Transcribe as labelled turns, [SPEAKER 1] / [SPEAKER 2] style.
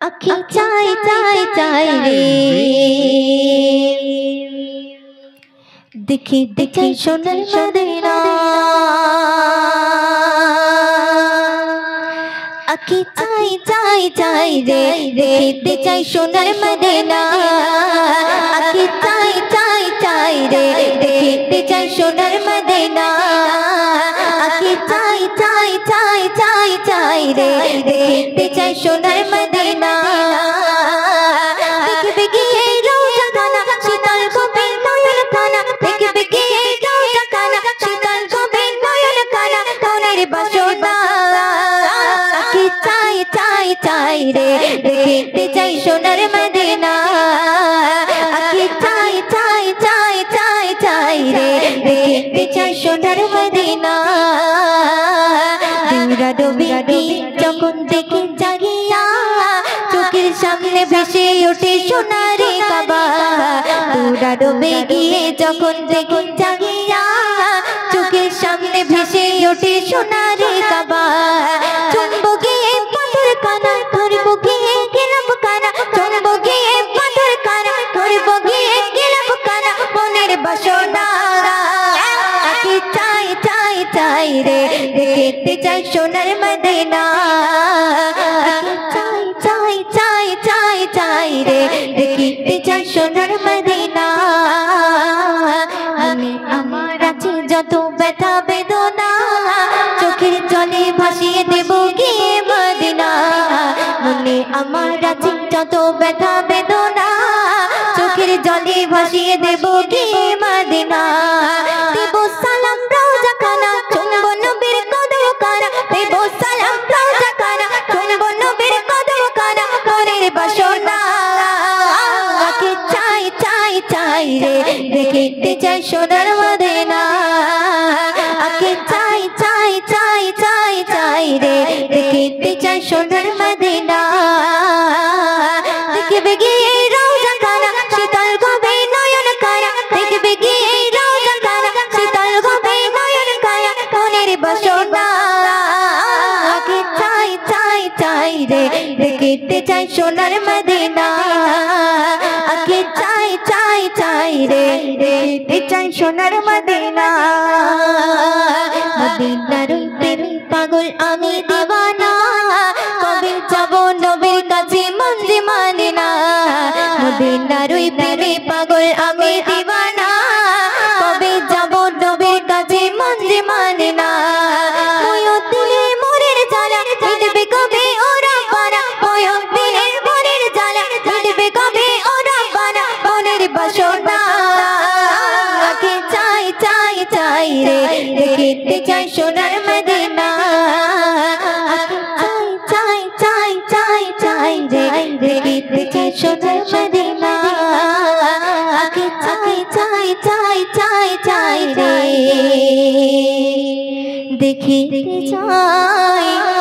[SPEAKER 1] আখি চাই চাই চাই রে দেখি দেখি সোনার মদিনা আখি চাই চাই চাই রে দেখতে চাই সোনার মদিনা আখি চাই চাই চাই রে দেখতে চাই সোনার মদিনা আখি চাই চাই চাই চাই চাই রে দেখতে চাই সোনার মদিনা দেখবে গিয়ে রোজা খানা শীতল গোবিন নয়ন খানা দেখবে গিয়ে রোজা খানা শীতল গোবিন নয়ন খানা মনের বাসনা আখি চাই চাই চাই রে দেখতে চাই সোনার মদিনা আখি চাই চাই চাই চাই চাই রে দেখতে চাই সোনার মদিনা দূরা ডুবি যখন দেখি জাগিয়া চোখের সামনে ভেসে ওঠে সোনারে কাবা দূরা ডুবে গিয়ে যখন দেখি জাগিয়া চোখের সামনে ভেসে ওঠে সোনারে কাবা চুম্বো গিয়ে পাথর কানা ধরবো গিয়ে গেলাম কানা চুম্বো গিয়ে পাথর কানা ধরবো গিয়ে গেলাম কানা মনের বাসনা আখি চাই চাই চাই রে দেখতে চাই সোনার মদিনা চাই চাই চাই চাই চাই রে দেখতে চাই সোনার মদিনা মনে আমার আছে যত ব্যথা বেদনা চোখের জলে ভাসিয়ে দেব গিয়ে মদিনা মনে আমার আছে যত ব্যথা বেদনা চোখের জলে ভাসিয়ে দেব গিয়ে মদিনা দেব সালাম রোজা খানা চুম্বো নবীর কদম কানা দেব সালাম রোজা খানা চুম্বো নবীর কদম কানা মনের বাসনা আখি চাই চাই চাই রে দেখতে চাই সোনার মদিনা আখি চাই চাই চাই চাই চাই রে দেখতে চাই সোনার মদিনা দেখবে গিয়ে রোজা খানা শীতল গোবিন নয়ন খানা দেখবে গিয়ে রোজা খানা শীতল গোবিন নয়ন খানা মনের বাসনা আখি চাই চাই চাই রে দেখতে চাই সোনার মদিনা আখি চাই চাই চাই রে দেখতে চাই সোনার মদিনা মদিনার প্রেমে পাগল আমি দিওয়ানা কবে যাব নবীর কাছে মঞ্জি মদিনা মদিনার প্রেমে পাগল আমি দিওয়ানা কবে যাব নবীর কাছে মঞ্জি মদিনা ময়ূরে মোরের জ্বালা মিটবে কবে ওরা বানা ময়ূরে মোরের জ্বালা মিটবে কবে ওরা বানা মনের বাসনা আখি চাই চাই চাই রে দেখতে চাই সোনার মদিনা আখি চাই চাই চাই চাই চাই রে দেখতে চাই সোনার মদিনা আখি চাই চাই চাই চাই চাই রে দেখতে চাই